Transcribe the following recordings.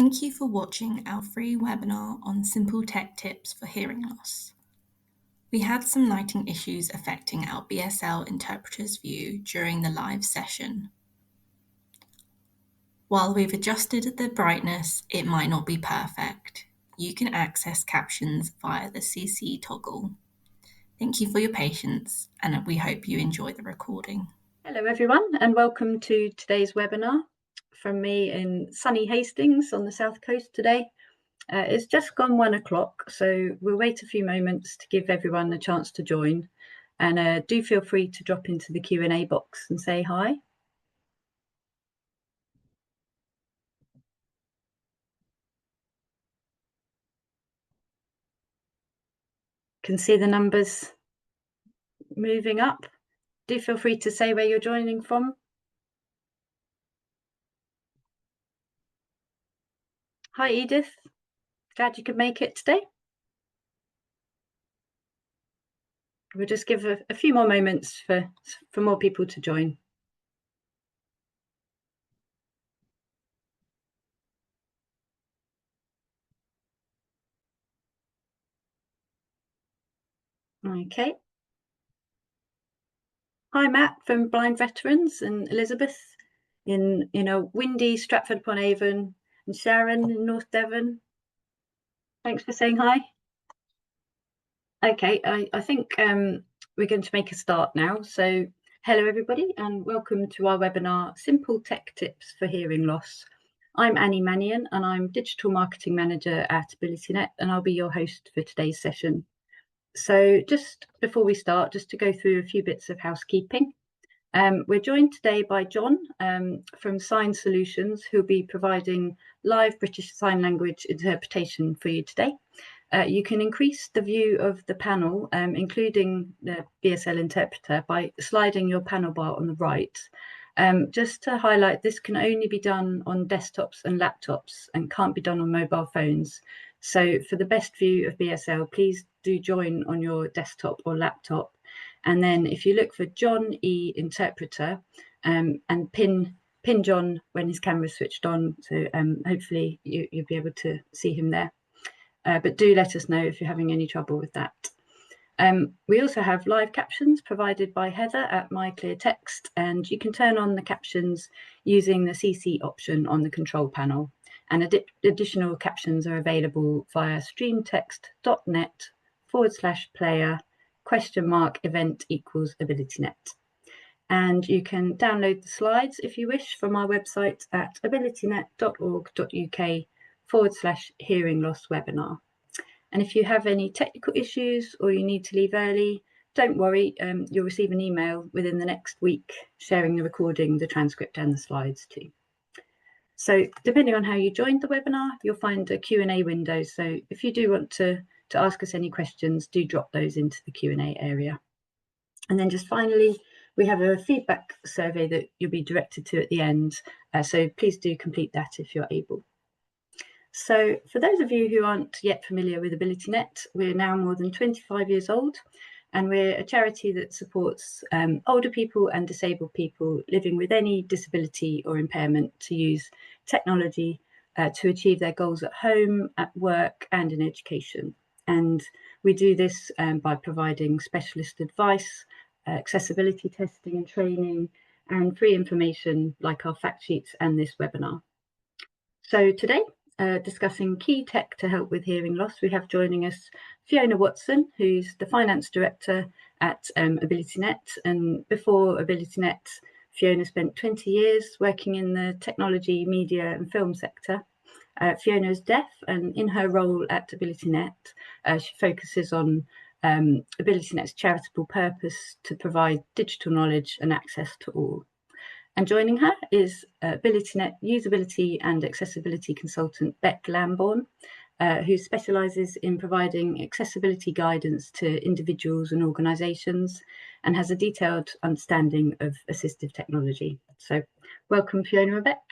Thank you for watching our free webinar on simple tech tips for hearing loss. We had some lighting issues affecting our BSL interpreter's view during the live session. While we've adjusted the brightness, it might not be perfect. You can access captions via the CC toggle. Thank you for your patience, and we hope you enjoy the recording. Hello everyone, and welcome to today's webinar from me in sunny Hastings on the south coast today. It's just gone 1 o'clock, so we'll wait a few moments to give everyone a chance to join, and do feel free to drop into the Q&A box and say hi. Can see the numbers moving up. Do feel free to say where you're joining from. Hi Edith, glad you could make it today. We'll just give a few more moments for more people to join. Okay. Hi Matt from Blind Veterans, and Elizabeth in a windy Stratford-upon-Avon, and Sharon in North Devon. Thanks for saying hi. Okay, I think we're going to make a start now. So hello everybody, and welcome to our webinar, Simple Tech Tips for Hearing Loss. I'm Annie Mannion, and I'm Digital Marketing Manager at AbilityNet, and I'll be your host for today's session. So just before we start, just to go through a few bits of housekeeping. We're joined today by John from Sign Solutions, who'll be providing live British Sign Language interpretation for you today. You can increase the view of the panel, including the BSL interpreter, by sliding your panel bar on the right. Just to highlight, this can only be done on desktops and laptops and can't be done on mobile phones. So for the best view of BSL, please do join on your desktop or laptop. And then if you look for John E Interpreter and pin John when his camera is switched on, so hopefully you'll be able to see him there. But do let us know if you're having any trouble with that. We also have live captions provided by Heather at MyClearText, and you can turn on the captions using the CC option on the control panel. And additional captions are available via streamtext.net/player?event equals AbilityNet. And you can download the slides if you wish from our website at abilitynet.org.uk/hearing loss webinar. And if you have any technical issues or you need to leave early, don't worry, you'll receive an email within the next week sharing the recording, the transcript and the slides too. So depending on how you joined the webinar, you'll find a Q&A window. So if you do want to ask us any questions, do drop those into the Q&A area. And then just finally, we have a feedback survey that you'll be directed to at the end. So please do complete that if you're able. So for those of you who aren't yet familiar with AbilityNet, we're now more than 25 years old, and we're a charity that supports older people and disabled people living with any disability or impairment to use technology to achieve their goals at home, at work and in education. And we do this by providing specialist advice, accessibility testing and training, and free information like our fact sheets and this webinar. So today, discussing key tech to help with hearing loss, we have joining us Fiona Watson, who's the Finance Director at AbilityNet. And before AbilityNet, Fiona spent 20 years working in the technology, media and film sector. Fiona is deaf, and in her role at AbilityNet, she focuses on AbilityNet's charitable purpose to provide digital knowledge and access to all. And joining her is AbilityNet Usability and Accessibility Consultant Beck Lambourne, who specialises in providing accessibility guidance to individuals and organisations and has a detailed understanding of assistive technology. So welcome Fiona and Beck.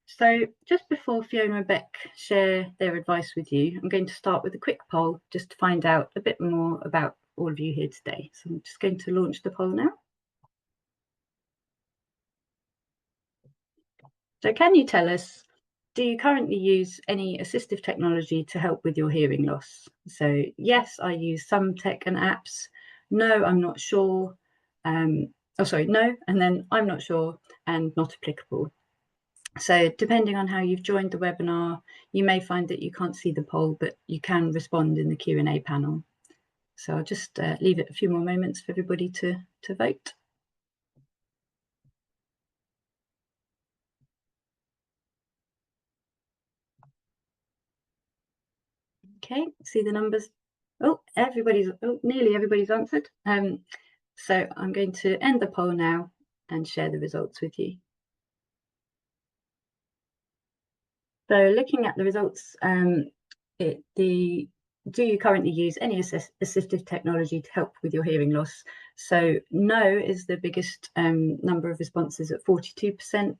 So just before Fiona and Beck share their advice with you, I'm going to start with a quick poll just to find out a bit more about all of you here today. So I'm just going to launch the poll now. So can you tell us Do you currently use any assistive technology to help with your hearing loss? So yes, I use some tech and apps. No, I'm not sure. No, and then I'm not sure and not applicable. So depending on how you've joined the webinar, you may find that you can't see the poll, but you can respond in the Q&A panel. So I'll just leave it a few more moments for everybody to vote. Okay, see the numbers. Nearly everybody's answered. So I'm going to end the poll now and share the results with you. So looking at the results, do you currently use any assistive technology to help with your hearing loss? So no is the biggest number of responses at 42%.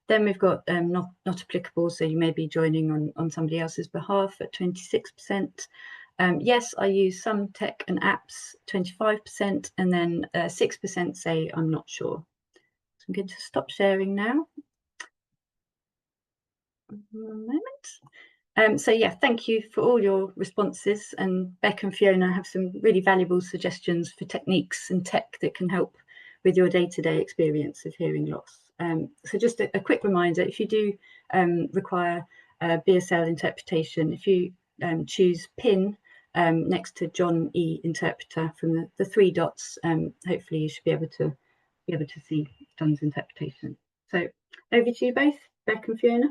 Then we've got not applicable, so you may be joining on somebody else's behalf at 26%. Yes, I use some tech and apps, 25%, and then 6% say I'm not sure. So I'm going to stop sharing now. One moment. So yeah, thank you for all your responses, and Beck and Fiona have some really valuable suggestions for techniques and tech that can help with your day-to-day experience of hearing loss. So just a quick reminder, if you do require BSL interpretation, if you choose PIN next to John E interpreter from the 3 dots, hopefully you should be able to see John's interpretation. So over to you both, Beck and Fiona.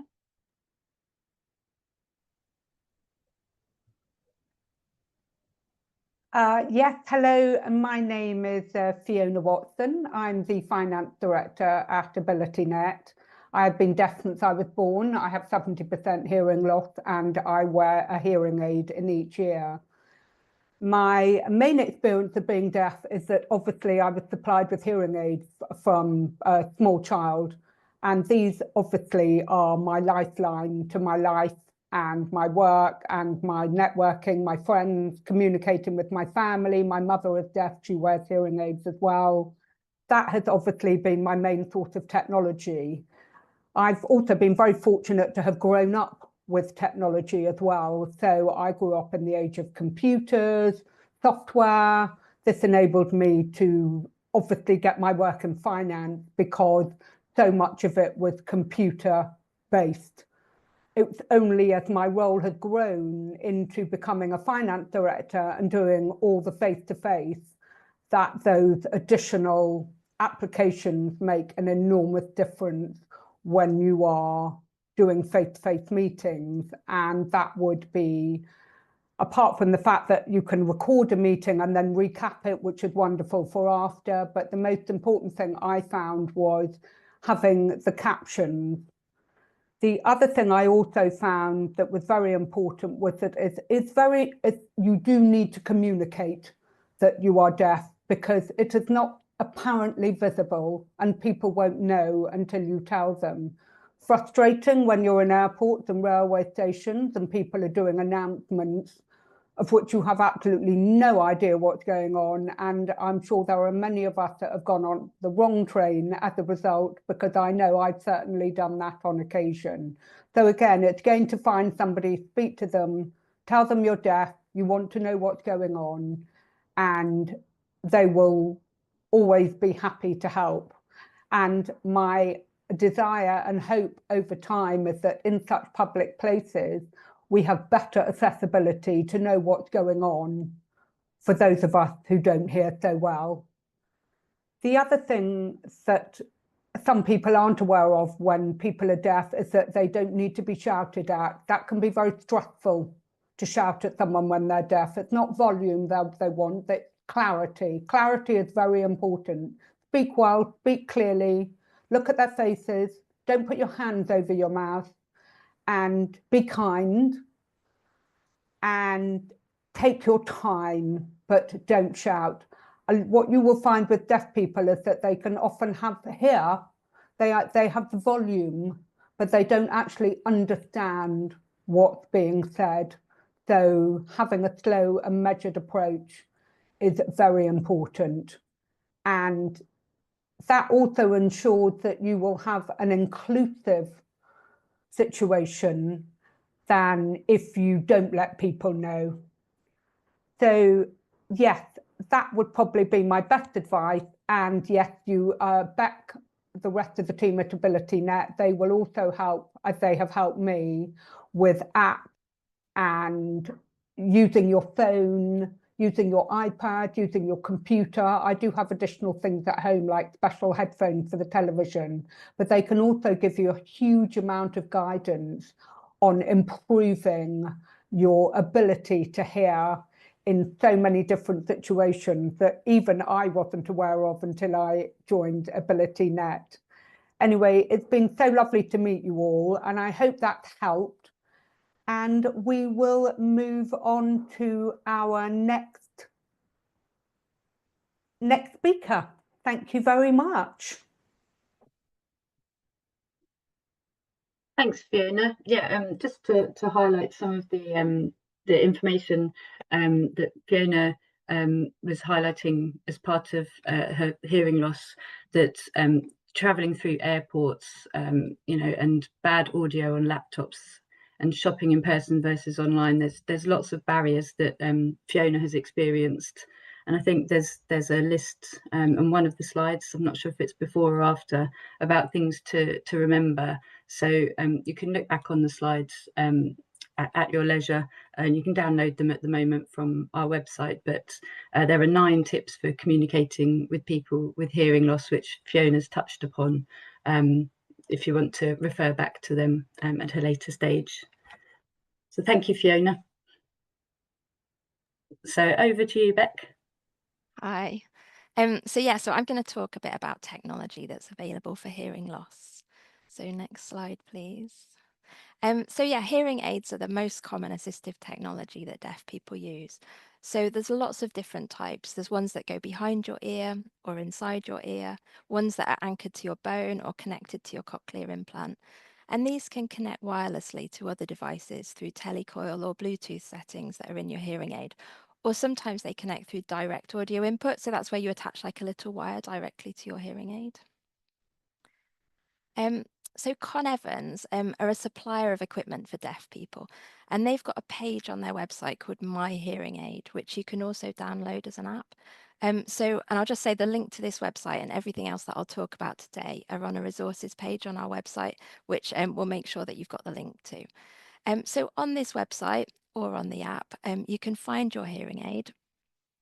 Yes, hello, my name is Fiona Watson. I'm the Finance Director at AbilityNet. I've been deaf since I was born. I have 70% hearing loss and I wear a hearing aid in each ear. My main experience of being deaf is that obviously I was supplied with hearing aids from a small child, and these obviously are my lifeline to my life and my work and my networking, my friends, communicating with my family. My mother is deaf, she wears hearing aids as well. That has obviously been my main source of technology. I've also been very fortunate to have grown up with technology as well. So I grew up in the age of computers, software. This enabled me to obviously get my work in finance because so much of it was computer based. It's only as my role has grown into becoming a finance director and doing all the face-to-face that those additional applications make an enormous difference when you are doing face-to-face meetings. And that would be, apart from the fact that you can record a meeting and then recap it, which is wonderful for after, but the most important thing I found was having the captions. The other thing I also found that was very important was that you do need to communicate that you are deaf, because it is not apparently visible and people won't know until you tell them. Frustrating when you're in airports and railway stations and people are doing announcements of which you have absolutely no idea what's going on. And I'm sure there are many of us that have gone on the wrong train as a result, because I know I've certainly done that on occasion. So again, it's going to find somebody, speak to them, tell them you're deaf, you want to know what's going on, and they will always be happy to help. And my desire and hope over time is that in such public places, we have better accessibility to know what's going on for those of us who don't hear so well. The other thing that some people aren't aware of when people are deaf is that they don't need to be shouted at. That can be very stressful, to shout at someone when they're deaf. It's not volume they want, but clarity. Clarity is very important. Speak well, speak clearly, look at their faces, don't put your hands over your mouth, and be kind, and take your time, but don't shout. And what you will find with deaf people is that they can often they have the volume, but they don't actually understand what's being said. So having a slow and measured approach is very important. And that also ensures that you will have an inclusive situation than if you don't let people know. So yes, that would probably be my best advice. And yes, Beck, the rest of the team at AbilityNet, they will also help, as they have helped me, with apps and using your phone, using your iPad, using your computer. I do have additional things at home, like special headphones for the television, but they can also give you a huge amount of guidance on improving your ability to hear in so many different situations that even I wasn't aware of until I joined AbilityNet. Anyway, it's been so lovely to meet you all, and I hope that's helped. And we will move on to our next speaker. Thank you very much. Thanks, Fiona. Yeah, just to highlight some of the information that Fiona was highlighting as part of her hearing loss, that traveling through airports, and bad audio on laptops, and shopping in person versus online, there's lots of barriers that Fiona has experienced. And I think there's a list on one of the slides, I'm not sure if it's before or after, about things to remember. So you can look back on the slides at your leisure, and you can download them at the moment from our website. But there are 9 tips for communicating with people with hearing loss, which Fiona's touched upon, if you want to refer back to them at a later stage. So thank you, Fiona. So over to you, Beck. Hi. So I'm going to talk a bit about technology that's available for hearing loss. So next slide, please. Hearing aids are the most common assistive technology that deaf people use. So there's lots of different types. There's ones that go behind your ear or inside your ear, ones that are anchored to your bone or connected to your cochlear implant. And these can connect wirelessly to other devices through telecoil or Bluetooth settings that are in your hearing aid. Or sometimes they connect through direct audio input. So that's where you attach like a little wire directly to your hearing aid. So Con Evans are a supplier of equipment for deaf people, and they've got a page on their website called My Hearing Aid, which you can also download as an app. And I'll just say the link to this website and everything else that I'll talk about today are on a resources page on our website, which we'll make sure that you've got the link to. So on this website or on the app, you can find your hearing aid.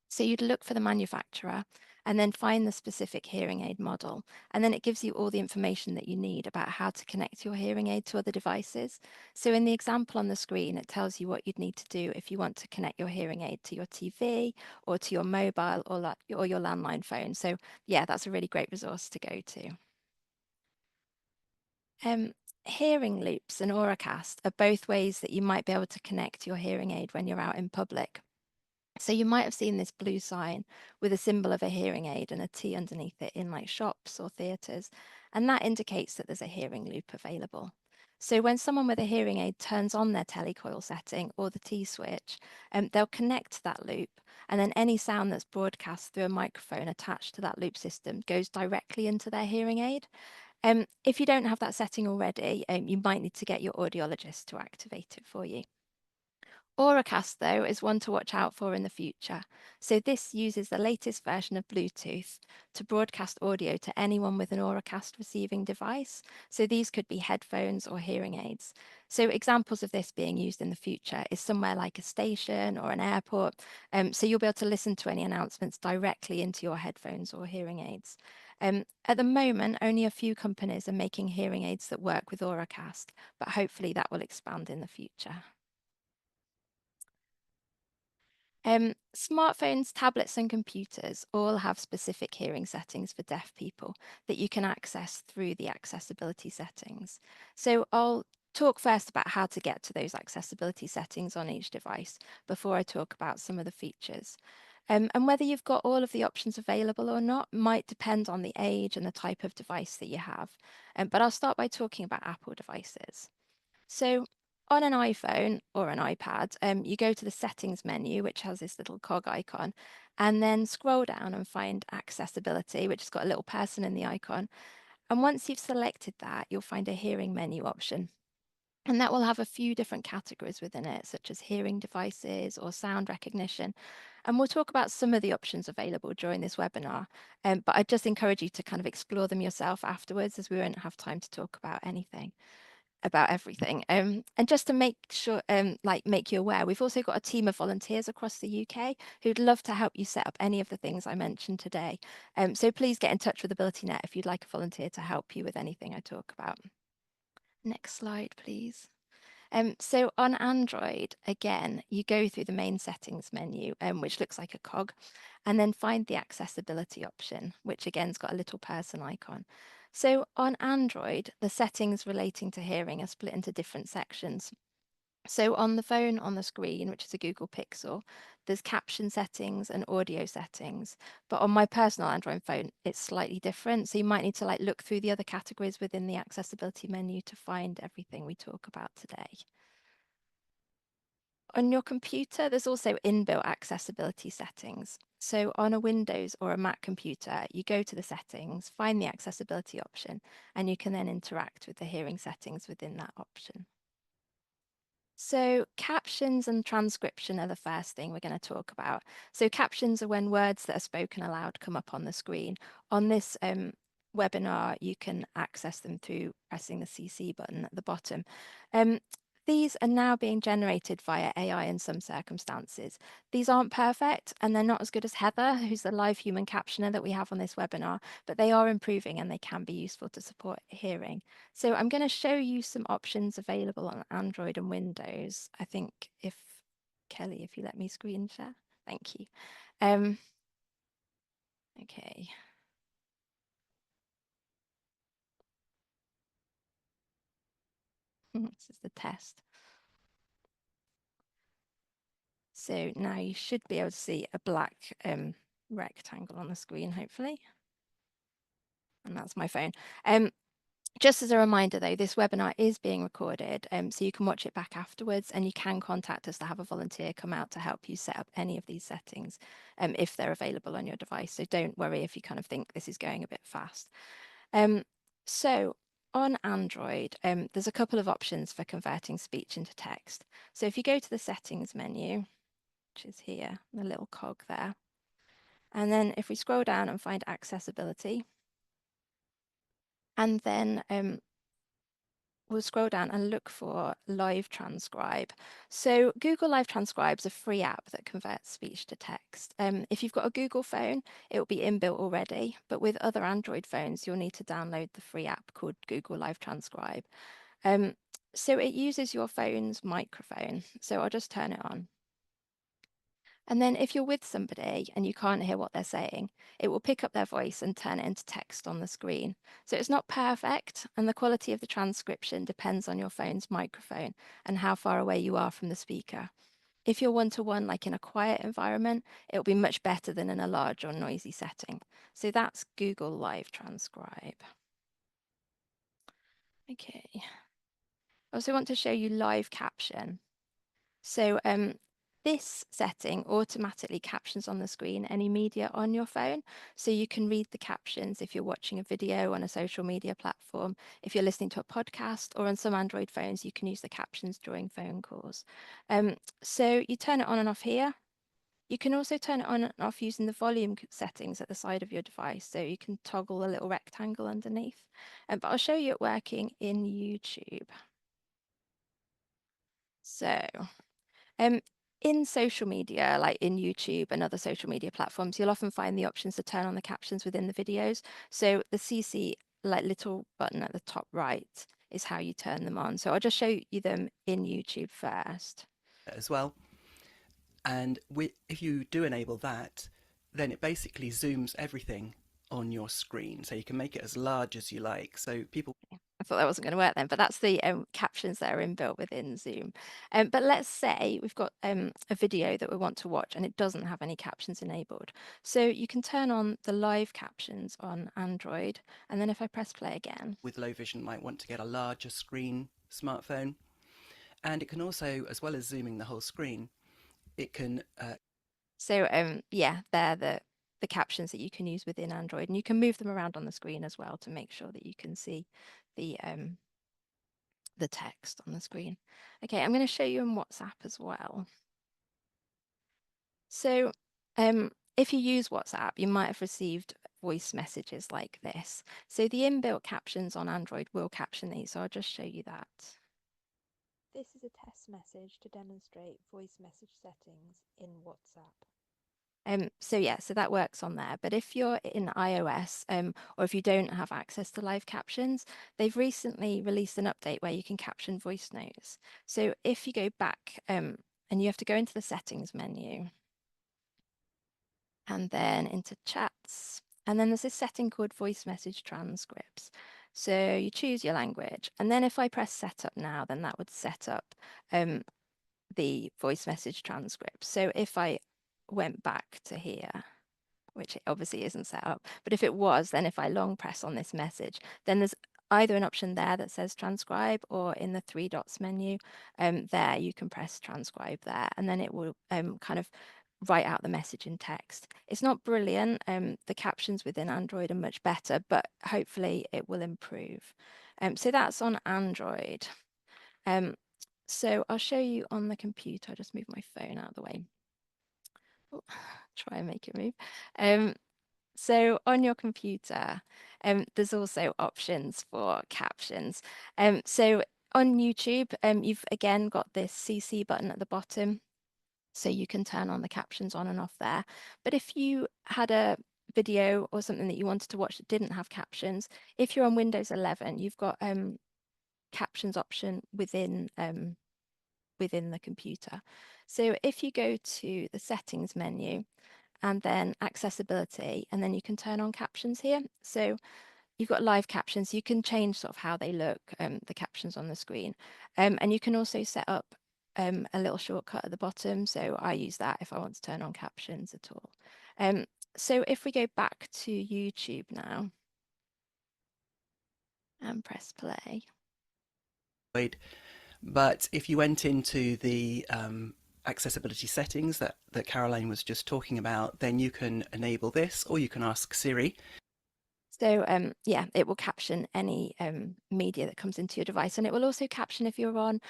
So you'd look for the manufacturer and then find the specific hearing aid model. And then it gives you all the information that you need about how to connect your hearing aid to other devices. So in the example on the screen, it tells you what you'd need to do if you want to connect your hearing aid to your TV or to your mobile or your landline phone. So yeah, that's a really great resource to go to. Hearing loops and Auracast are both ways that you might be able to connect your hearing aid when you're out in public. So you might have seen this blue sign with a symbol of a hearing aid and a T underneath it in like shops or theatres, and that indicates that there's a hearing loop available. So when someone with a hearing aid turns on their telecoil setting or the T switch, they'll connect to that loop, and then any sound that's broadcast through a microphone attached to that loop system goes directly into their hearing aid. If you don't have that setting already, you might need to get your audiologist to activate it for you. Auracast, though, is one to watch out for in the future. So this uses the latest version of Bluetooth to broadcast audio to anyone with an Auracast receiving device. So these could be headphones or hearing aids. So examples of this being used in the future is somewhere like a station or an airport. So you'll be able to listen to any announcements directly into your headphones or hearing aids. At the moment, only a few companies are making hearing aids that work with Auracast, but hopefully that will expand in the future. Smartphones, tablets, and computers all have specific hearing settings for deaf people that you can access through the accessibility settings. So I'll talk first about how to get to those accessibility settings on each device before I talk about some of the features. And whether you've got all of the options available or not might depend on the age and the type of device that you have. But I'll start by talking about Apple devices. So on an iPhone or an iPad, you go to the settings menu, which has this little cog icon, and then scroll down and find accessibility, which has got a little person in the icon. And once you've selected that, you'll find a hearing menu option. And that will have a few different categories within it, such as hearing devices or sound recognition. And we'll talk about some of the options available during this webinar, but I just encourage you to kind of explore them yourself afterwards, as we won't have time to talk about everything. And just to make sure, make you aware, we've also got a team of volunteers across the UK who'd love to help you set up any of the things I mentioned today. So please get in touch with AbilityNet if you'd like a volunteer to help you with anything I talk about. Next slide, please. So on Android, again, you go through the main settings menu, which looks like a cog, and then find the accessibility option, which again's got a little person icon. So on Android, the settings relating to hearing are split into different sections. So on the phone on the screen, which is a Google Pixel, there's caption settings and audio settings. But on my personal Android phone, it's slightly different. So you might need to look through the other categories within the accessibility menu to find everything we talk about today. On your computer, there's also inbuilt accessibility settings. So on a Windows or a Mac computer, you go to the settings, find the accessibility option, and you can then interact with the hearing settings within that option. So captions and transcription are the first thing we're going to talk about. So captions are when words that are spoken aloud come up on the screen. On this webinar, you can access them through pressing the CC button at the bottom. These are now being generated via AI in some circumstances. These aren't perfect, and they're not as good as Heather, who's the live human captioner that we have on this webinar, but they are improving and they can be useful to support hearing. So I'm going to show you some options available on Android and Windows. I think if Kelly, if you let me screen share, thank you. Okay. This is the test. So now you should be able to see a black rectangle on the screen, hopefully. And that's my phone. Just as a reminder, though, this webinar is being recorded, so you can watch it back afterwards, and you can contact us to have a volunteer come out to help you set up any of these settings if they're available on your device. So don't worry if you kind of think this is going a bit fast. So on Android, there's a couple of options for converting speech into text. So if you go to the settings menu, which is here, the little cog there, and then if we scroll down and find accessibility, and then we'll scroll down and look for Live Transcribe. So Google Live Transcribe is a free app that converts speech to text. If you've got a Google phone, it will be inbuilt already, but with other Android phones, you'll need to download the free app called Google Live Transcribe. So it uses your phone's microphone. So I'll just turn it on. And then if you're with somebody and you can't hear what they're saying, it will pick up their voice and turn it into text on the screen. So it's not perfect, and the quality of the transcription depends on your phone's microphone and how far away you are from the speaker. If you're one-to-one, like in a quiet environment, it'll be much better than in a large or noisy setting. So that's Google Live Transcribe. Okay. I also want to show you Live Caption. So this setting automatically captions on the screen any media on your phone. So you can read the captions if you're watching a video on a social media platform, if you're listening to a podcast, or on some Android phones, you can use the captions during phone calls. So you turn it on and off here. You can also turn it on and off using the volume settings at the side of your device. So you can toggle a little rectangle underneath. But I'll show you it working in YouTube. So in social media, like in YouTube and other social media platforms, you'll often find the options to turn on the captions within the videos. So the CC little button at the top right is how you turn them on. So I'll just show you them in YouTube first. As well. And if you do enable that, then it basically zooms everything on your screen. So you can make it as large as you like. So people... I thought that wasn't going to work then, but that's the captions that are inbuilt within Zoom. But let's say we've got a video that we want to watch and it doesn't have any captions enabled. So you can turn on the live captions on Android. And then if I press play again. With low vision might want to get a larger screen smartphone. And it can also, as well as zooming the whole screen, it can... yeah, they're the captions that you can use within Android, and you can move them around on the screen as well to make sure that you can see the the text on the screen. Okay, I'm going to show you in WhatsApp as well. So if you use WhatsApp, you might have received voice messages like this. So the inbuilt captions on Android will caption these, so I'll just show you that. This is a test message to demonstrate voice message settings in WhatsApp. So that works on there. But if you're in iOS or if you don't have access to live captions, they've recently released an update where you can caption voice notes. So if you go back and you have to go into the settings menu and then into chats, and then there's this setting called voice message transcripts. So you choose your language, and then if I press setup now, then that would set up the voice message transcript. So if I went back to here, which it obviously isn't set up, but if it was, then if I long press on this message, then there's either an option there that says transcribe, or in the three dots menu there you can press transcribe there, and then it will kind of write out the message in text. It's not brilliant. The captions within Android are much better, but hopefully it will improve. So that's on Android. So I'll show you on the computer. I'll just move my phone out of the way. Oh, try and make it move. So on your computer, there's also options for captions. So on YouTube, you've again got this CC button at the bottom, so you can turn on the captions on and off there. But if you had a video or something that you wanted to watch that didn't have captions, if you're on Windows 11, you've got captions option within the computer. So if you go to the settings menu and then accessibility, and then you can turn on captions here. So you've got live captions. You can change sort of how they look, the captions on the screen. And you can also set up a little shortcut at the bottom. So I use that if I want to turn on captions at all. So if we go back to YouTube now and press play. But if you went into the accessibility settings that Caroline was just talking about, then you can enable this, or you can ask Siri. So yeah, it will caption any media that comes into your device, and it will also caption if you're on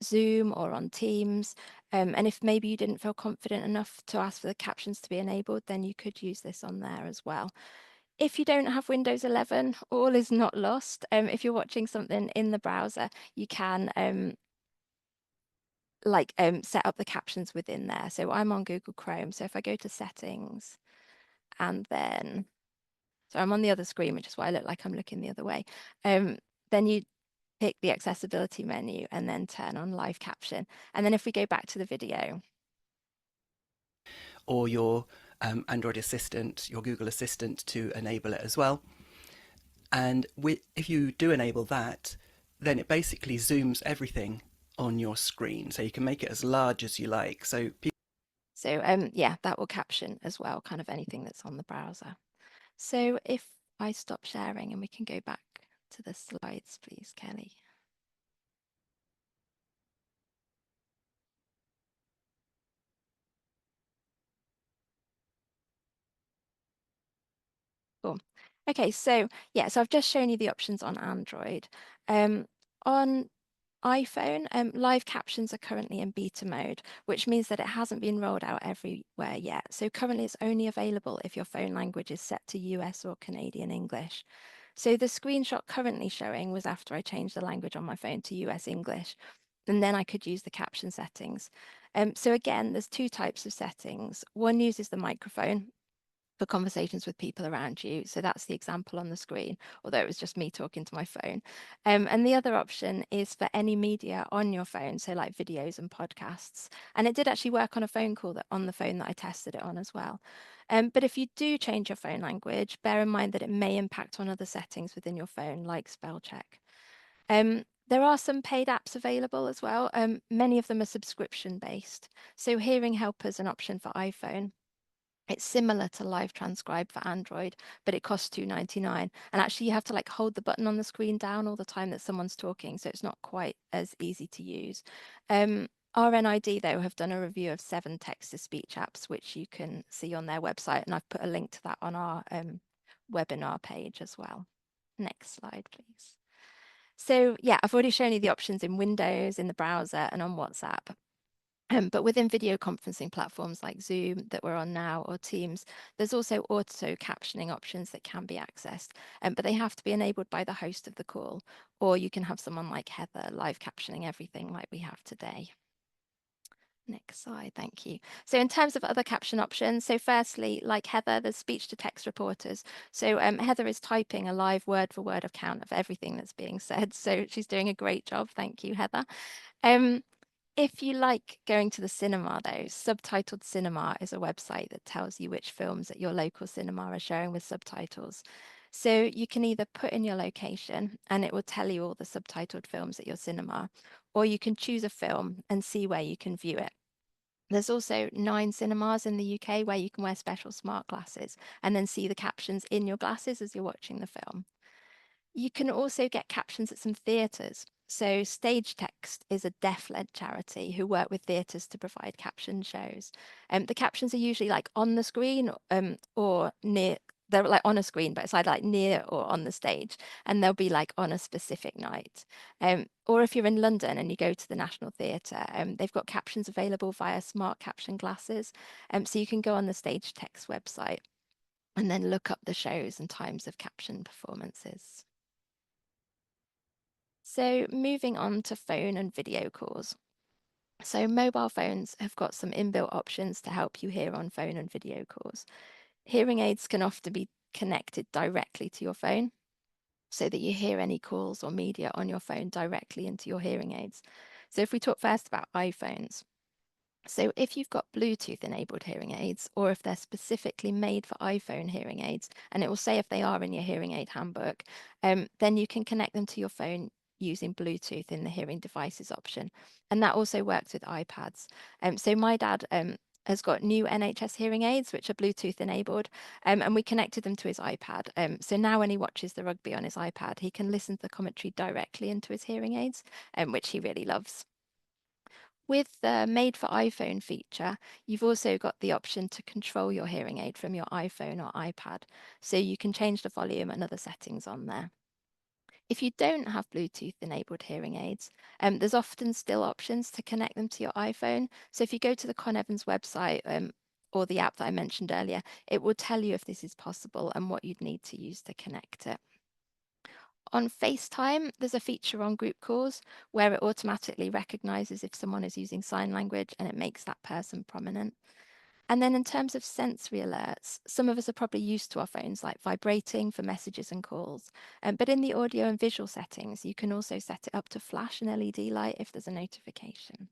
Zoom or on Teams. And if maybe you didn't feel confident enough to ask for the captions to be enabled, then you could use this on there as well. If you don't have Windows 11, all is not lost. If you're watching something in the browser, you can set up the captions within there. So I'm on Google Chrome. So if I go to settings and then, so I'm on the other screen, which is why I look like I'm looking the other way. Then you pick the accessibility menu and then turn on live caption. And then if we go back to the video. Or your Android Assistant, your Google Assistant, to enable it as well. And if you do enable that, then it basically zooms everything on your screen. So you can make it as large as you like. So yeah, that will caption as well, kind of anything that's on the browser. So if I stop sharing and we can go back to the slides, please, Kelly. Cool. Okay, so yeah, so I've just shown you the options on Android. On iPhone, live captions are currently in beta mode, which means that it hasn't been rolled out everywhere yet. So currently it's only available if your phone language is set to US or Canadian English. So the screenshot currently showing was after I changed the language on my phone to US English, and then I could use the caption settings. So again, there's two types of settings. One uses the microphone for conversations with people around you. So that's the example on the screen, although it was just me talking to my phone. And the other option is for any media on your phone, so like videos and podcasts. And it did actually work on a phone call on the phone that I tested it on as well. But if you do change your phone language, bear in mind that it may impact on other settings within your phone, like spell check. There are some paid apps available as well. Many of them are subscription based. So Hearing Helper is an option for iPhone. It's similar to Live Transcribe for Android, but it costs $2.99. And actually you have to like hold the button on the screen down all the time that someone's talking, so it's not quite as easy to use. RNID, though, have done a review of 7 text-to-speech apps, which you can see on their website, and I've put a link to that on our webinar page as well. Next slide, please. So yeah, I've already shown you the options in Windows, in the browser, and on WhatsApp. But within video conferencing platforms like Zoom that we're on now, or Teams, there's also auto captioning options that can be accessed, but they have to be enabled by the host of the call, or you can have someone like Heather live captioning everything like we have today. Next slide, thank you. So in terms of other caption options, so firstly, like Heather, there's speech to text reporters. So Heather is typing a live word-for-word account of everything that's being said. So she's doing a great job. Thank you, Heather. If you like going to the cinema, though, Subtitled Cinema is a website that tells you which films at your local cinema are showing with subtitles. So you can either put in your location and it will tell you all the subtitled films at your cinema, or you can choose a film and see where you can view it. There's also 9 cinemas in the UK where you can wear special smart glasses and then see the captions in your glasses as you're watching the film. You can also get captions at some theatres. So Stage Text is a deaf-led charity who work with theatres to provide caption shows. The captions are usually like on the screen or near, they're like on a screen, but it's either like near or on the stage, and they'll be like on a specific night. Or if you're in London and you go to the National Theatre, they've got captions available via smart caption glasses. So you can go on the Stage Text website and then look up the shows and times of caption performances. So moving on to phone and video calls. So mobile phones have got some inbuilt options to help you hear on phone and video calls. Hearing aids can often be connected directly to your phone so that you hear any calls or media on your phone directly into your hearing aids. So if we talk first about iPhones, so if you've got Bluetooth enabled hearing aids, or if they're specifically made for iPhone hearing aids, and it will say if they are in your hearing aid handbook, then you can connect them to your phone using Bluetooth in the hearing devices option. And that also works with iPads. So my dad has got new NHS hearing aids, which are Bluetooth enabled, and we connected them to his iPad. So now when he watches the rugby on his iPad, he can listen to the commentary directly into his hearing aids, which he really loves. With the Made for iPhone feature, you've also got the option to control your hearing aid from your iPhone or iPad, so you can change the volume and other settings on there. If you don't have Bluetooth enabled hearing aids, there's often still options to connect them to your iPhone. So if you go to the Con Evans website or the app that I mentioned earlier, it will tell you if this is possible and what you'd need to use to connect it. On FaceTime, there's a feature on group calls where it automatically recognizes if someone is using sign language and it makes that person prominent. And then in terms of sensory alerts, some of us are probably used to our phones like vibrating for messages and calls. But in the audio and visual settings, you can also set it up to flash an LED light if there's a notification.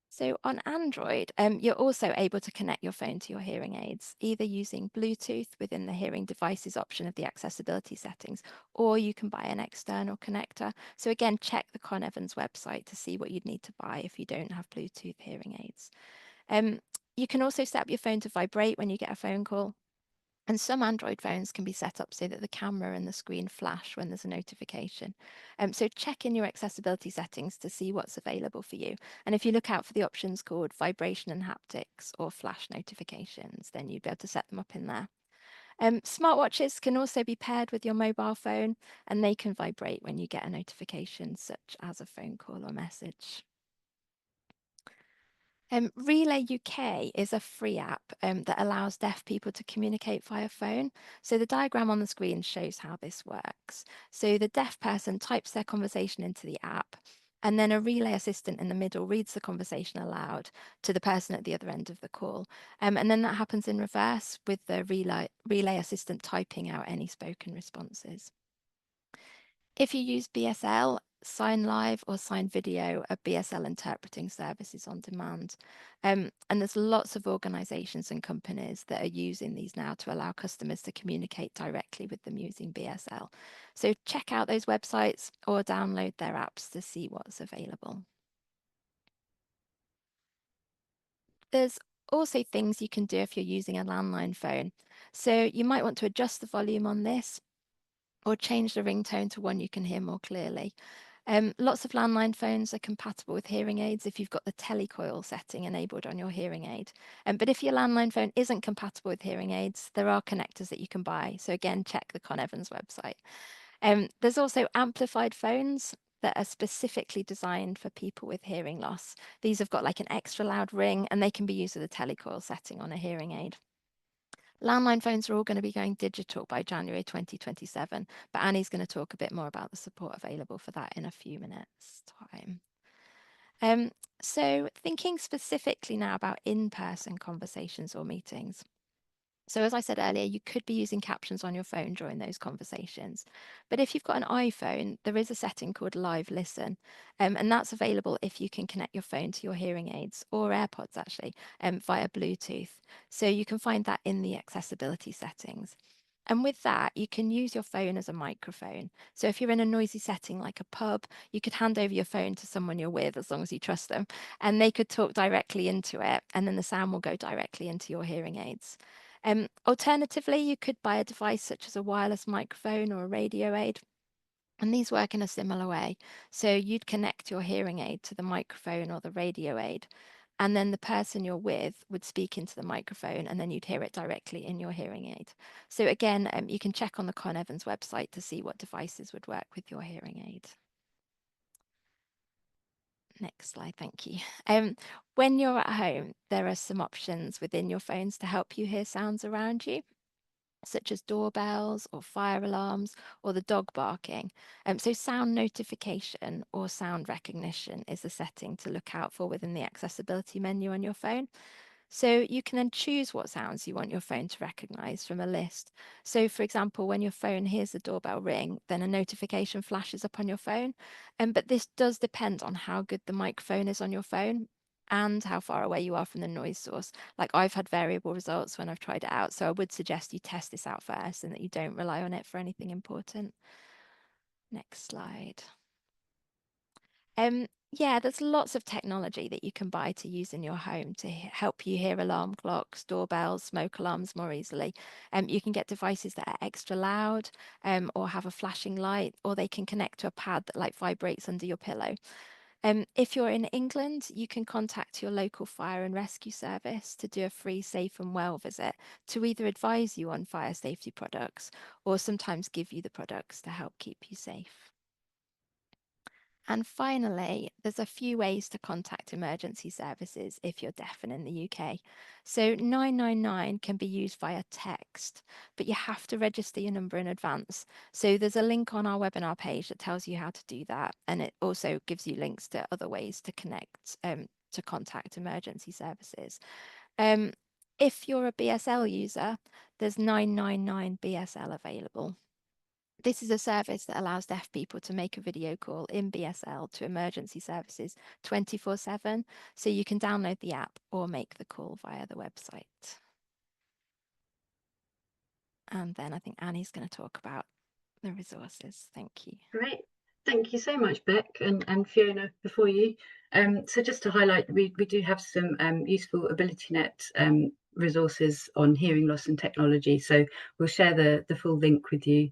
So on Android, you're also able to connect your phone to your hearing aids, either using Bluetooth within the hearing devices option of the accessibility settings, or you can buy an external connector. So again, check the Con Evans website to see what you'd need to buy if you don't have Bluetooth hearing aids. You can also set up your phone to vibrate when you get a phone call. And some Android phones can be set up so that the camera and the screen flash when there's a notification. So check in your accessibility settings to see what's available for you. And if you look out for the options called vibration and haptics or flash notifications, then you'd be able to set them up in there. Smartwatches can also be paired with your mobile phone, and they can vibrate when you get a notification, such as a phone call or message. Relay UK is a free app that allows deaf people to communicate via phone. So the diagram on the screen shows how this works. So the deaf person types their conversation into the app, and then a relay assistant in the middle reads the conversation aloud to the person at the other end of the call. And then that happens in reverse with the relay assistant typing out any spoken responses. If you use BSL, Sign Live or Sign Video are BSL interpreting services on demand. And there's lots of organizations and companies that are using these now to allow customers to communicate directly with them using BSL. So check out those websites or download their apps to see what's available. There's also things you can do if you're using a landline phone. So you might want to adjust the volume on this or change the ringtone to one you can hear more clearly. Lots of landline phones are compatible with hearing aids if you've got the telecoil setting enabled on your hearing aid. But if your landline phone isn't compatible with hearing aids, there are connectors that you can buy. So again, check the Con Evans website. There's also amplified phones that are specifically designed for people with hearing loss. These have got like an extra loud ring, and they can be used with a telecoil setting on a hearing aid. Landline phones are all going to be going digital by January 2027, but Annie's going to talk a bit more about the support available for that in a few minutes' time. So thinking specifically now about in-person conversations or meetings. So as I said earlier, you could be using captions on your phone during those conversations. But if you've got an iPhone, there is a setting called Live Listen, and that's available if you can connect your phone to your hearing aids or AirPods actually via Bluetooth. So you can find that in the accessibility settings. And with that, you can use your phone as a microphone. So if you're in a noisy setting like a pub, you could hand over your phone to someone you're with, as long as you trust them, and they could talk directly into it, and then the sound will go directly into your hearing aids. Alternatively, you could buy a device such as a wireless microphone or a radio aid, and these work in a similar way. So you'd connect your hearing aid to the microphone or the radio aid, and then the person you're with would speak into the microphone, and then you'd hear it directly in your hearing aid. So again, you can check on the Con Evans website to see what devices would work with your hearing aid. Next slide, thank you. When you're at home, there are some options within your phones to help you hear sounds around you, such as doorbells or fire alarms or the dog barking. So sound notification or sound recognition is the setting to look out for within the accessibility menu on your phone. So you can then choose what sounds you want your phone to recognize from a list. So for example, when your phone hears the doorbell ring, then a notification flashes up on your phone. But this does depend on how good the microphone is on your phone and how far away you are from the noise source. Like I've had variable results when I've tried it out. So I would suggest you test this out first and that you don't rely on it for anything important. Next slide. Yeah, there's lots of technology that you can buy to use in your home to help you hear alarm clocks, doorbells, smoke alarms more easily. You can get devices that are extra loud or have a flashing light, or they can connect to a pad that like vibrates under your pillow. If you're in England, you can contact your local fire and rescue service to do a free Safe and Well visit to either advise you on fire safety products or sometimes give you the products to help keep you safe. And finally, there's a few ways to contact emergency services if you're deaf and in the UK. So 999 can be used via text, but you have to register your number in advance. So there's a link on our webinar page that tells you how to do that. And it also gives you links to other ways to connect, to contact emergency services. If you're a BSL user, there's 999 BSL available. This is a service that allows deaf people to make a video call in BSL to emergency services 24/7. So you can download the app or make the call via the website. And then I think Annie's going to talk about the resources. Thank you. Great. Thank you so much, Beck and Fiona before you. So just to highlight, we do have some useful AbilityNet resources on hearing loss and technology. So we'll share the full link with you,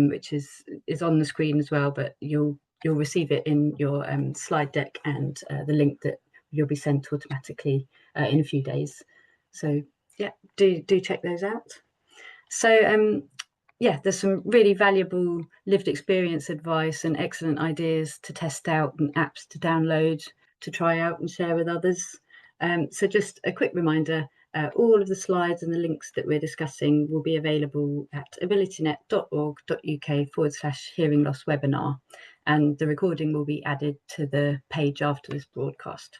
which is on the screen as well, but you'll receive it in your slide deck and the link that you'll be sent automatically in a few days. So yeah, do check those out. So yeah, there's some really valuable lived experience advice and excellent ideas to test out and apps to download, to try out and share with others. So just a quick reminder, all of the slides and the links that we're discussing will be available at abilitynet.org.uk/hearing loss webinar, and the recording will be added to the page after this broadcast.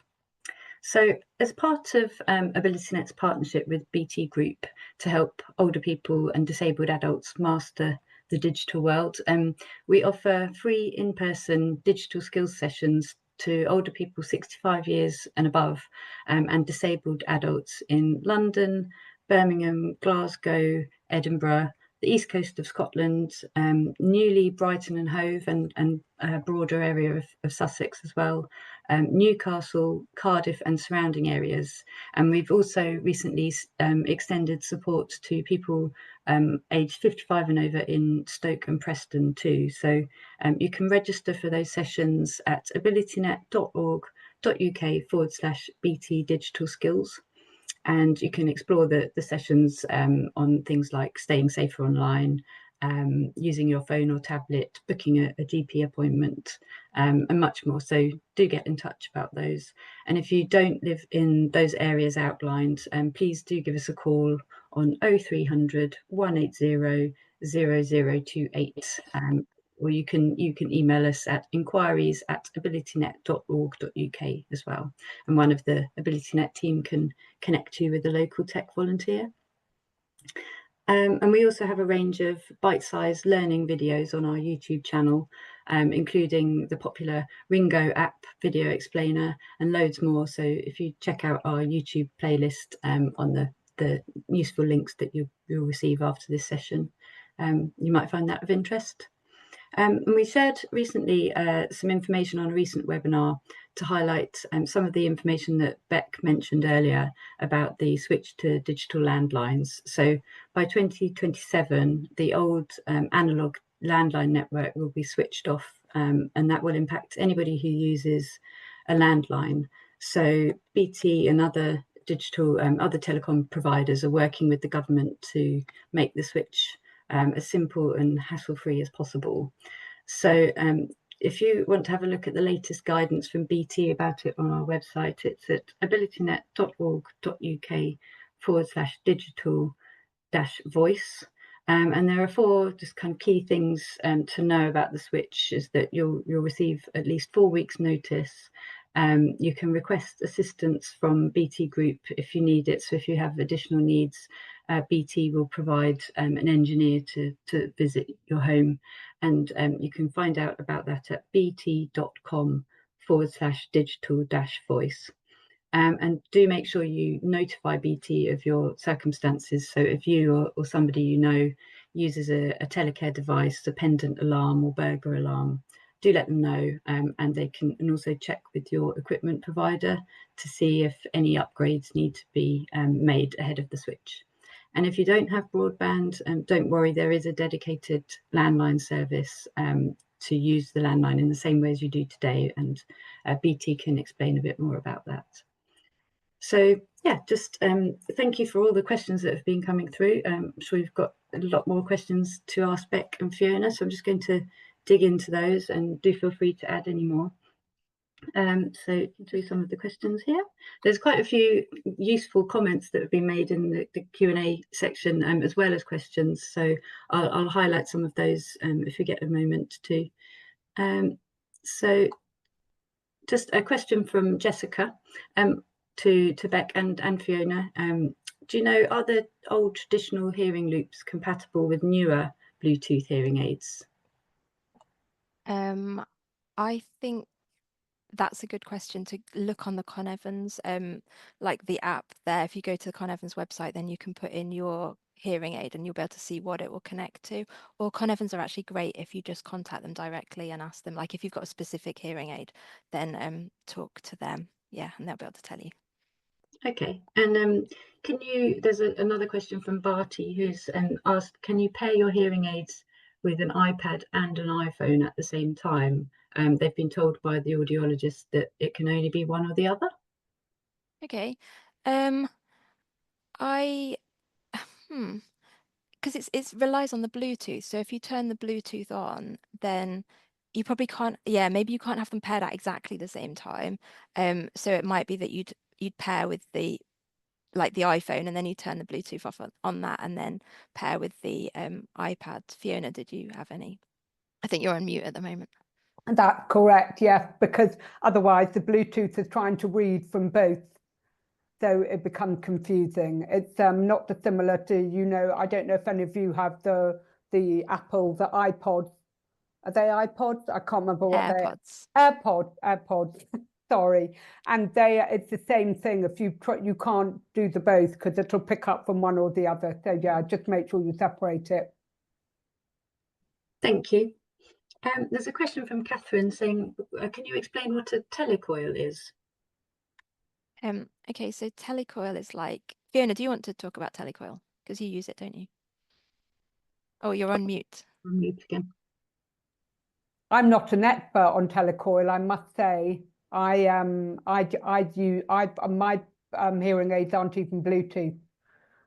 So as part of AbilityNet's partnership with BT Group to help older people and disabled adults master the digital world, we offer free in-person digital skills sessions to older people 65 years and above and disabled adults in London, Birmingham, Glasgow, Edinburgh, the east coast of Scotland, newly Brighton and Hove and a broader area of Sussex as well, Newcastle, Cardiff and surrounding areas. And we've also recently extended support to people aged 55 and over in Stoke and Preston too. So you can register for those sessions at abilitynet.org.uk/BT Digital Skills. And you can explore the sessions on things like staying safer online, using your phone or tablet, booking a GP appointment, and much more. So do get in touch about those. And if you don't live in those areas outlined, please do give us a call on 0300 180 0028. Or you can email us at inquiries@abilitynet.org.uk as well. And one of the AbilityNet team can connect you with a local tech volunteer. And we also have a range of bite-sized learning videos on our YouTube channel, including the popular Ringo app video explainer and loads more. So if you check out our YouTube playlist on the useful links that you'll receive after this session, you might find that of interest. And we shared recently some information on a recent webinar to highlight some of the information that Beck mentioned earlier about the switch to digital landlines. So by 2027, the old analog landline network will be switched off, and that will impact anybody who uses a landline. So BT and other digital, other telecom providers are working with the government to make the switch as simple and hassle-free as possible. So if you want to have a look at the latest guidance from BT about it on our website, it's at abilitynet.org.uk/digital-voice. And there are 4 just kind of key things to know about the switch, is that you'll receive at least 4 weeks notice. You can request assistance from BT Group if you need it. So if you have additional needs, BT will provide an engineer to visit your home, and you can find out about that at bt.com/digital-voice. And do make sure you notify BT of your circumstances. So if you or somebody you know uses a telecare device, a pendant alarm or burglar alarm, do let them know, and they can also check with your equipment provider to see if any upgrades need to be made ahead of the switch. And if you don't have broadband, don't worry, there is a dedicated landline service to use the landline in the same way as you do today, and BT can explain a bit more about that. So yeah, just thank you for all the questions that have been coming through. I'm sure you've got a lot more questions to ask Beck and Fiona, so I'm just going to dig into those, and do feel free to add any more. So through some of the questions here, there's quite a few useful comments that have been made in the Q&A section, as well as questions, so I'll highlight some of those if we get a moment to. So just a question from Jessica to Beck and Fiona. Do you know, are the old traditional hearing loops compatible with newer Bluetooth hearing aids? I think that's a good question to look on the Con Evans, like the app there. If you go to the Con Evans website, then you can put in your hearing aid and you'll be able to see what it will connect to. Or Con Evans are actually great if you just contact them directly and ask them, like if you've got a specific hearing aid, then talk to them, yeah, and they'll be able to tell you. Okay, and there's another question from Barty, who's asked, can you pair your hearing aids with an iPad and an iPhone at the same time? They've been told by the audiologist that it can only be one or the other. Okay, because it relies on the Bluetooth. So if you turn the Bluetooth on, then you probably can't. Yeah, maybe you can't have them paired at exactly the same time. So it might be that you'd pair with the iPhone, and then you turn the Bluetooth off on that, and then pair with the iPad. Fiona, did you have any? I think you're on mute at the moment. That's correct, yes, because otherwise the Bluetooth is trying to read from both, so it becomes confusing. It's not dissimilar to, I don't know if any of you have the Apple, the iPods. Are they iPods? I can't remember what they are. AirPods. Sorry, and it's the same thing. If you can't do the both because it'll pick up from one or the other. So yeah, just make sure you separate it. Thank you. There's a question from Catherine saying, can you explain what a telecoil is? Okay, so telecoil is like, Fiona, do you want to talk about telecoil? Because you use it, don't you? Oh, you're on mute. On mute again. I'm not an expert on telecoil, I must say. My hearing aids aren't even Bluetooth,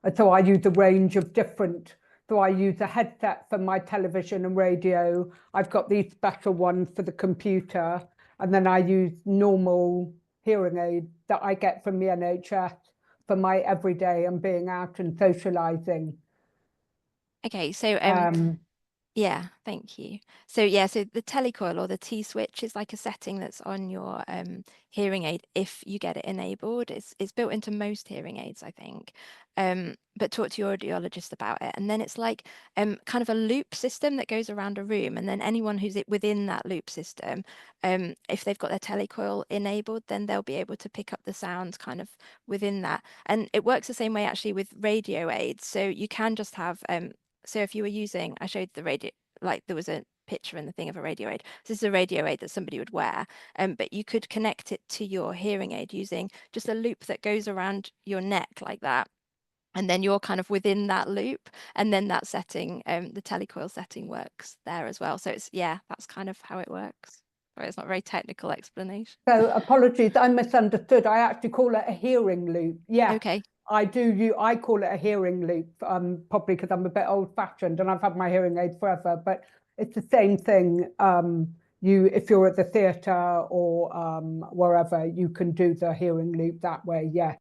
and so I use a range of different So I use a headset for my television and radio. I've got these special ones for the computer, and then I use normal hearing aids that I get from the NHS for my everyday and being out and socialising. Okay, so yeah, thank you. So yeah, so the telecoil or the T switch is like a setting that's on your hearing aid if you get it enabled. It's built into most hearing aids, I think. But talk to your audiologist about it. And then it's like kind of a loop system that goes around a room. And then anyone who's within that loop system, if they've got their telecoil enabled, then they'll be able to pick up the sounds kind of within that. And it works the same way actually with radio aids. So you can just have so if you were using, I showed the radio, like there was a picture in the thing of a radio aid. This is a radio aid that somebody would wear, but you could connect it to your hearing aid using just a loop that goes around your neck like that. And then you're kind of within that loop, and then that setting, the telecoil setting works there as well. So it's, yeah, that's kind of how it works. Sorry, it's not a very technical explanation. So apologies, I misunderstood. I actually call it a hearing loop. Yeah. Okay. I call it a hearing loop, probably because I'm a bit old fashioned and I've had my hearing aid forever, but it's the same thing. If you're at the theatre or wherever, you can do the hearing loop that way. Yeah.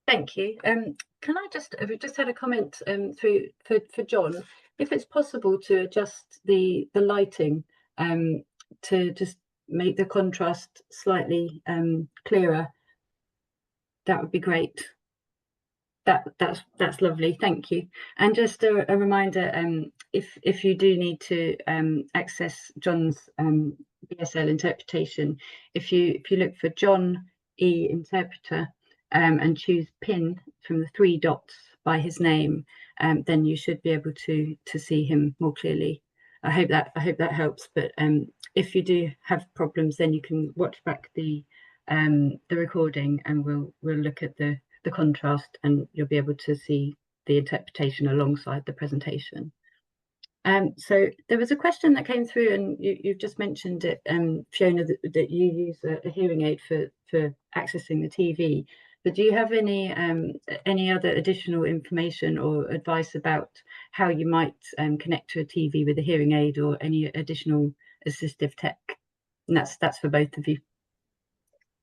Thank you. Can I we've just had a comment through for John. If it's possible to adjust the lighting to just make the contrast slightly clearer, that would be great. That's lovely. Thank you. And just a reminder, if you do need to access John's BSL interpretation, if you look for John E Interpreter and choose pin from the 3 dots by his name, then you should be able to see him more clearly. I hope that helps. But if you do have problems, then you can watch back the recording, and we'll look at the contrast, and you'll be able to see the interpretation alongside the presentation. So there was a question that came through, and you've just mentioned it, Fiona, that you use a hearing aid for accessing the TV. But do you have any other additional information or advice about how you might connect to a TV with a hearing aid, or any additional assistive tech? And that's for both of you.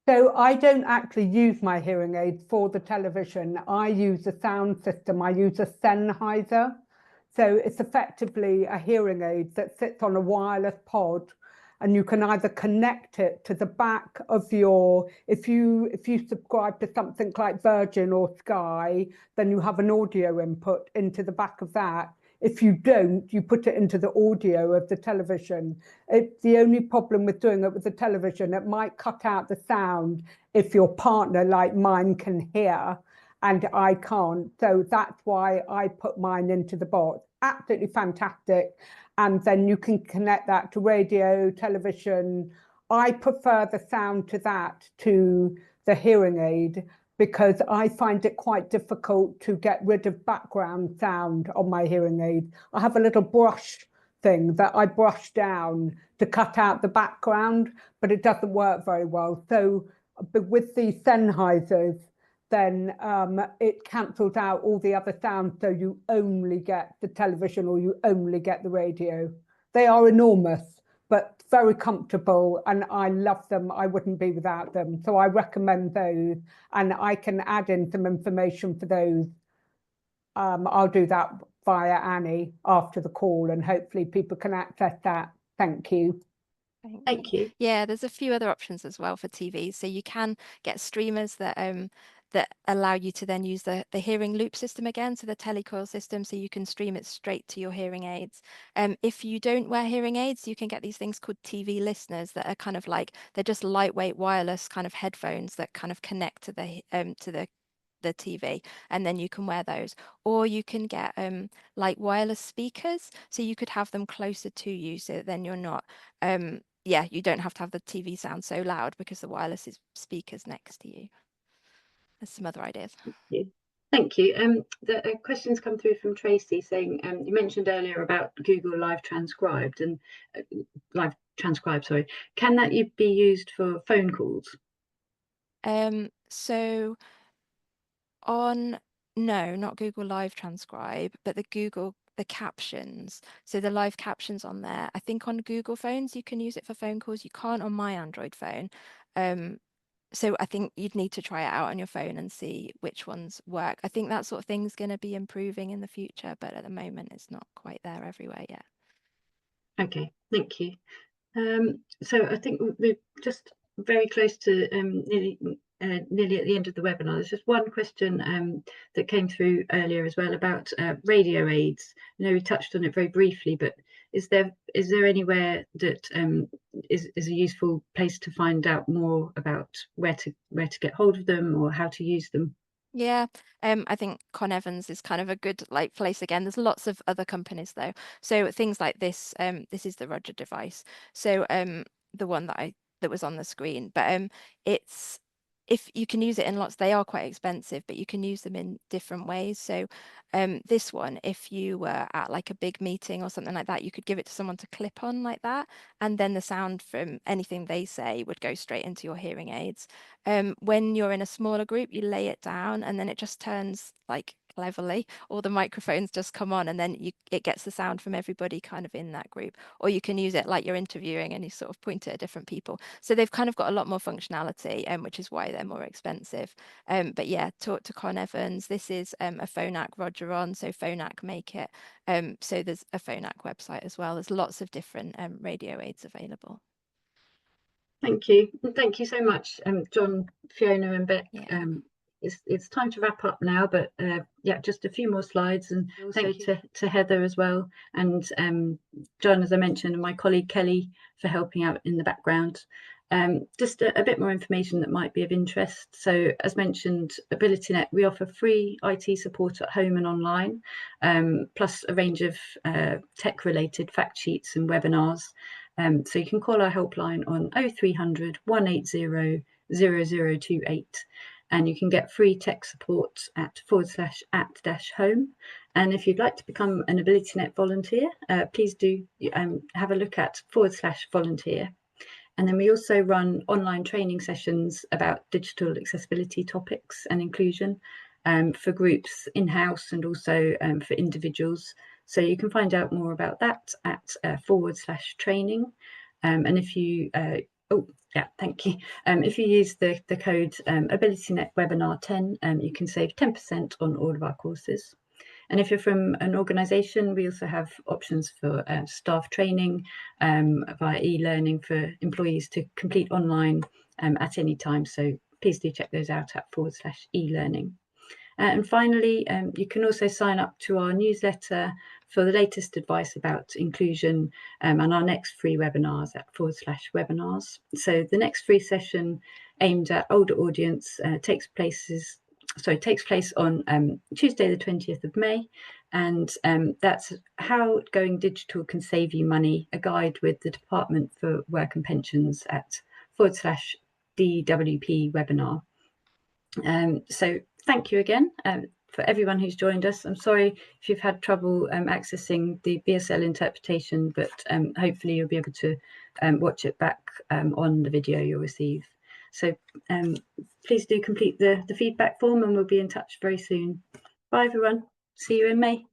So I don't actually use my hearing aid for the television. I use a sound system. I use a Sennheiser. So it's effectively a hearing aid that sits on a wireless pod, and you can either connect it to the back of your, if you subscribe to something like Virgin or Sky, then you have an audio input into the back of that. If you don't, you put it into the audio of the television. It's the only problem with doing it with the television. It might cut out the sound if your partner, like mine, can hear and I can't. So that's why I put mine into the box. Absolutely fantastic. And then you can connect that to radio, television. I prefer the sound to that, to the hearing aid, because I find it quite difficult to get rid of background sound on my hearing aid. I have a little brush thing that I brush down to cut out the background, but it doesn't work very well. So with the Sennheisers, then it cancels out all the other sounds, so you only get the television or you only get the radio. They are enormous, but very comfortable, and I love them. I wouldn't be without them. So I recommend those, and I can add in some information for those. I'll do that via Annie after the call, and hopefully people can access that. Thank you. Thank you. Yeah, there's a few other options as well for TVs. So you can get streamers that allow you to then use the hearing loop system again, so the telecoil system, so you can stream it straight to your hearing aids. If you don't wear hearing aids, you can get these things called TV listeners that are kind of like, they're just lightweight wireless kind of headphones that kind of connect to the TV, and then you can wear those. Or you can get like wireless speakers, so you could have them closer to you, so that then you're not you don't have to have the TV sound so loud because the wireless speakers next to you. There's some other ideas. Thank you. The questions come through from Tracy saying, you mentioned earlier about Google Live Transcribed and sorry. Can that be used for phone calls? So on No, not Google Live Transcribe, but the captions. So the live captions on there. I think on Google phones you can use it for phone calls. You can't on my Android phone. So I think you'd need to try it out on your phone and see which ones work. I think that sort of thing's going to be improving in the future, but at the moment it's not quite there everywhere yet. Okay, thank you. So I think we're just very close to nearly at the end of the webinar. There's just one question that came through earlier as well about radio aids. I know we touched on it very briefly, but is there anywhere that is a useful place to find out more about where to get hold of them or how to use them? Yeah, I think Con Evans is kind of a good place again. There's lots of other companies though. So things like this, this is the Roger device. So the one that was on the screen, but it's, if you can use it in lots, they are quite expensive, but you can use them in different ways. So this one, if you were at like a big meeting or something like that, you could give it to someone to clip on like that, and then the sound from anything they say would go straight into your hearing aids. When you're in a smaller group, you lay it down and then it just turns like cleverly, all the microphones just come on, and then it gets the sound from everybody kind of in that group. Or you can use it like you're interviewing and you sort of point it at different people. So they've kind of got a lot more functionality, which is why they're more expensive. But yeah, talk to Con Evans. This is a Phonak Roger on, so Phonak make it. So there's a Phonak website as well. There's lots of different radio aids available. Thank you. Thank you so much, John, Fiona and Beck. Yeah. It's time to wrap up now, but yeah, just a few more slides, and thank you to Heather as well, and John, as I mentioned, and my colleague Kelly for helping out in the background. Just a bit more information that might be of interest. So as mentioned, AbilityNet, we offer free IT support at home and online, plus a range of tech-related fact sheets and webinars. So you can call our helpline on 0300 180 0028, and you can get free tech support at /at-home. And if you'd like to become an AbilityNet volunteer, please do have a look at /volunteer. And then we also run online training sessions about digital accessibility topics and inclusion for groups in-house and also for individuals. So you can find out more about that at /training. And if you, thank you. If you use the code AbilityNet Webinar 10, you can save 10% on all of our courses. And if you're from an organisation, we also have options for staff training via e-learning for employees to complete online at any time. So please do check those out at /e-learning. And finally, you can also sign up to our newsletter for the latest advice about inclusion and our next free webinars at /webinars. So the next free session aimed at older audience takes place on Tuesday the 20th of May, and that's How Going Digital Can Save You Money, a guide with the Department for Work and Pensions at /DWP webinar. So thank you again for everyone who's joined us. I'm sorry if you've had trouble accessing the BSL interpretation, but hopefully you'll be able to watch it back on the video you'll receive. So please do complete the feedback form and we'll be in touch very soon. Bye everyone. See you in May.